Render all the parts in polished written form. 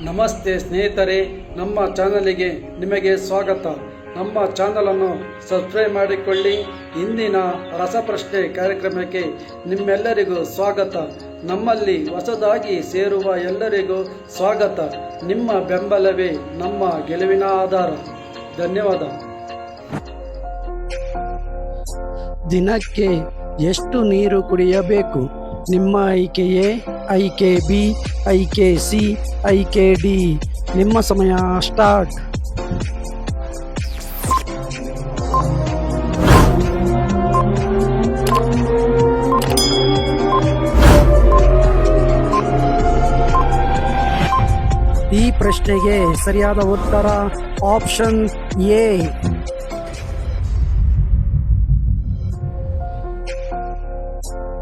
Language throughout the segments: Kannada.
ನಮಸ್ತೆ ಸ್ನೇಹಿತರೆ, ನಮ್ಮ ಚಾನಲಿಗೆ ನಿಮಗೆ ಸ್ವಾಗತ. ನಮ್ಮ ಚಾನಲನ್ನು ಸಬ್ಸ್ಕ್ರೈಬ್ ಮಾಡಿಕೊಳ್ಳಿ. ಇಂದಿನ ರಸಪ್ರಶ್ನೆ ಕಾರ್ಯಕ್ರಮಕ್ಕೆ ನಿಮ್ಮೆಲ್ಲರಿಗೂ ಸ್ವಾಗತ. ನಮ್ಮಲ್ಲಿ ಹೊಸದಾಗಿ ಸೇರುವ ಎಲ್ಲರಿಗೂ ಸ್ವಾಗತ. ನಿಮ್ಮ ಬೆಂಬಲವೇ ನಮ್ಮ ಗೆಲುವಿನ ಆಧಾರ. ಧನ್ಯವಾದ. ದಿನಕ್ಕೆ ಎಷ್ಟು ನೀರು ಕುಡಿಯಬೇಕು? ನಿಮ್ಮ ಆಯ್ಕೆಯೇ ಆಯ್ಕೆ ಬಿ, ಆಯ್ಕೆ ಸಿ, ಆಯ್ಕೆ ಡಿ. ನಿಮ್ಮ ಸಮಯ ಸ್ಟಾರ್ಟ್. ಈ ಪ್ರಶ್ನೆಗೆ ಸರಿಯಾದ ಉತ್ತರ ಆಪ್ಷನ್ ಎ.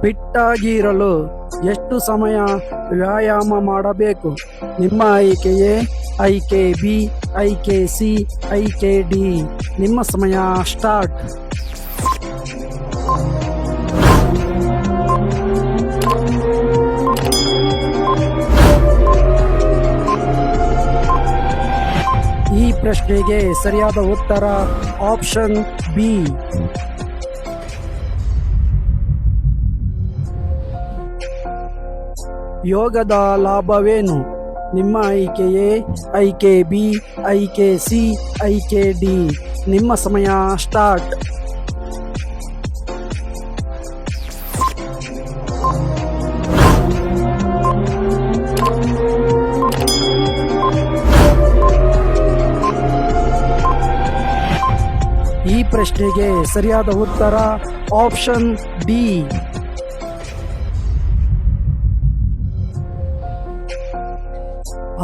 ಫಿಟ್ಟಾಗಿ ಇರಲು ಎಷ್ಟು ಸಮಯ ವ್ಯಾಯಾಮ ಮಾಡಬೇಕು? ನಿಮ್ಮ ಆಯ್ಕೆಯೇ ಆಯ್ಕೆ ಬಿ, ಆಯ್ಕೆ ಸಿ, ಆಯ್ಕೆ ಡಿ. ನಿಮ್ಮ ಸಮಯ ಸ್ಟಾರ್ಟ್. ಈ ಪ್ರಶ್ನೆಗೆ ಸರಿಯಾದ ಉತ್ತರ ಆಪ್ಷನ್ ಬಿ. ಯೋಗದ ಲಾಭವೇನು? ನಿಮ್ಮ ಆಯ್ಕೆಯೇ ಆಯ್ಕೆ ಬಿ, ಆಯ್ಕೆ ಸಿ, ಆಯ್ಕೆ ಡಿ. ನಿಮ್ಮ ಸಮಯ ಸ್ಟಾರ್ಟ್. ಈ ಪ್ರಶ್ನೆಗೆ ಸರಿಯಾದ ಉತ್ತರ ಆಪ್ಷನ್ ಡಿ.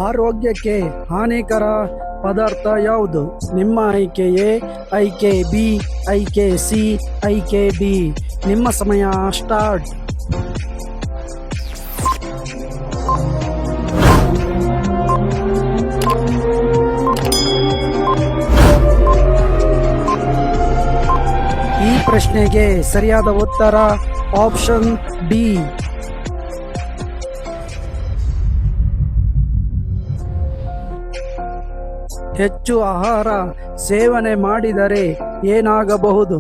ಆರೋಗ್ಯಕ್ಕೆ ಹಾನಿಕರ ಪದಾರ್ಥ ಯಾವುದು? ನಿಮ್ಮ ಆಯ್ಕೆಯೇ ಆಯ್ಕೆ ಬಿ, ಆಯ್ಕೆ ಸಿ, ಆಯ್ಕೆ ಡಿ. ನಿಮ್ಮ ಸಮಯ ಸ್ಟಾರ್ಟ್. ಈ ಪ್ರಶ್ನೆಗೆ ಸರಿಯಾದ ಉತ್ತರ ಆಪ್ಷನ್ ಡಿ. ಹೆಚ್ಚು ಆಹಾರ ಸೇವನೆ ಮಾಡಿದರೆ ಏನಾಗಬಹುದು?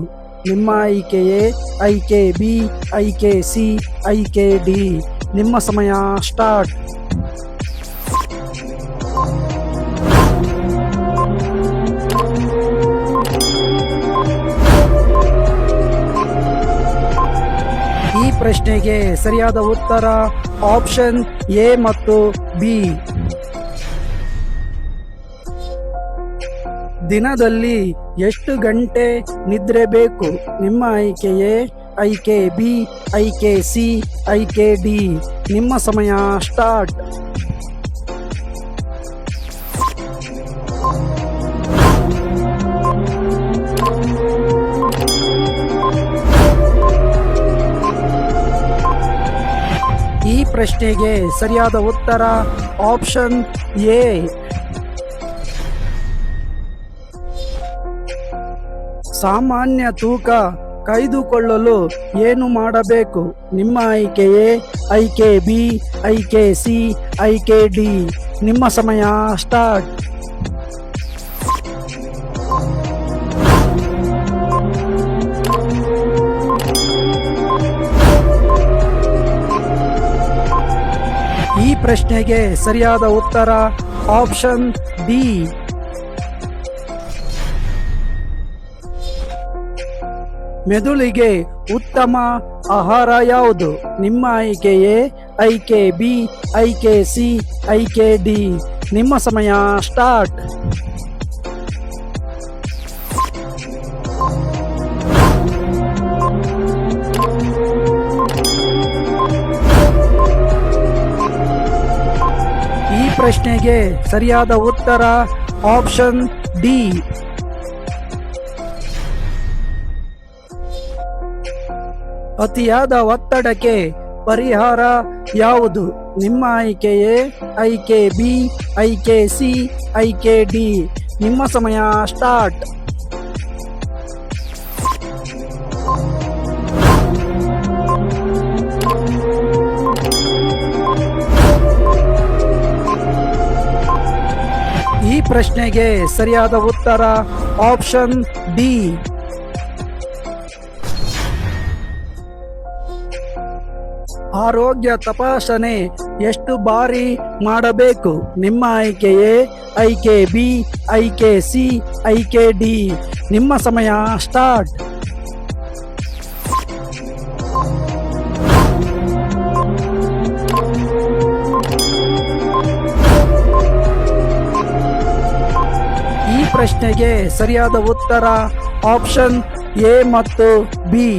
ನಿಮ್ಮ ಆಯ್ಕೆಯೇ ಆಯ್ಕೆ ಬಿ, ಆಯ್ಕೆ ಸಿ, ಆಯ್ಕೆ ಡಿ. ನಿಮ್ಮ ಸಮಯ ಸ್ಟಾರ್ಟ್. ಈ ಪ್ರಶ್ನೆಗೆ ಸರಿಯಾದ ಉತ್ತರ ಆಪ್ಷನ್ ಎ ಮತ್ತು ಬಿ. ದಿನದಲ್ಲಿ ಎಷ್ಟು ಗಂಟೆ ನಿದ್ರೆ ಬೇಕು? ನಿಮ್ಮ ಆಯ್ಕೆಯೇ ಆಯ್ಕೆ ಬಿ, ಆಯ್ಕೆ ಸಿ, ಆಯ್ಕೆ ಡಿ. ನಿಮ್ಮ ಸಮಯ ಸ್ಟಾರ್ಟ್. ಈ ಪ್ರಶ್ನೆಗೆ ಸರಿಯಾದ ಉತ್ತರ ಆಪ್ಷನ್ ಎ. ಸಾಮಾನ್ಯ ತೂಕ ಕಾಯ್ದುಕೊಳ್ಳಲು ಏನು ಮಾಡಬೇಕು? ನಿಮ್ಮ ಆಯ್ಕೆಯೇ ಆಯ್ಕೆ ಬಿ, ಆಯ್ಕೆ ಸಿ, ಆಯ್ಕೆ ಡಿ. ನಿಮ್ಮ ಸಮಯ ಸ್ಟಾರ್ಟ್. ಈ ಪ್ರಶ್ನೆಗೆ ಸರಿಯಾದ ಉತ್ತರ ಆಪ್ಷನ್ ಡಿ. ಮೆದುಳಿಗೆ ಉತ್ತಮ ಆಹಾರ ಯಾವುದು? ನಿಮ್ಮ ಆಯ್ಕೆಯೇ ಆಯ್ಕೆ ಬಿ, ಆಯ್ಕೆ ಸಿ, ಆಯ್ಕೆ ಡಿ. ನಿಮ್ಮ ಸಮಯ ಸ್ಟಾರ್ಟ್. ಈ ಪ್ರಶ್ನೆಗೆ ಸರಿಯಾದ ಉತ್ತರ ಆಪ್ಷನ್ ಡಿ. ಅತಿಯಾದ ಒತ್ತಡಕ್ಕೆ ಪರಿಹಾರ ಯಾವುದು? ನಿಮ್ಮ ಆಯ್ಕೆಯೇ ಆಯ್ಕೆ ಬಿ, ಆಯ್ಕೆ ಸಿ, ಆಯ್ಕೆ ಡಿ. ನಿಮ್ಮ ಸಮಯ ಸ್ಟಾರ್ಟ್. ಪ್ರಶ್ನೆಗೆ ಸರಿಯಾದ ಉತ್ತರ ಆಪ್ಷನ್ ಡಿ. ಆರೋಗ್ಯ ತಪಾಸಣೆ ಎಷ್ಟು ಬಾರಿ ಮಾಡಬೇಕು? ನಿಮ್ಮ ಆಯ್ಕೆ ಎ, ಆಯ್ಕೆ ಬಿ, ಆಯ್ಕೆ ಸಿ, ಆಯ್ಕೆ ಡಿ. ನಿಮ್ಮ ಸಮಯ ಸ್ಟಾರ್ಟ್. ಈ ಪ್ರಶ್ನೆಗೆ ಸರಿಯಾದ ಉತ್ತರ ಆಪ್ಷನ್ ಎ ಮತ್ತು ಬಿ.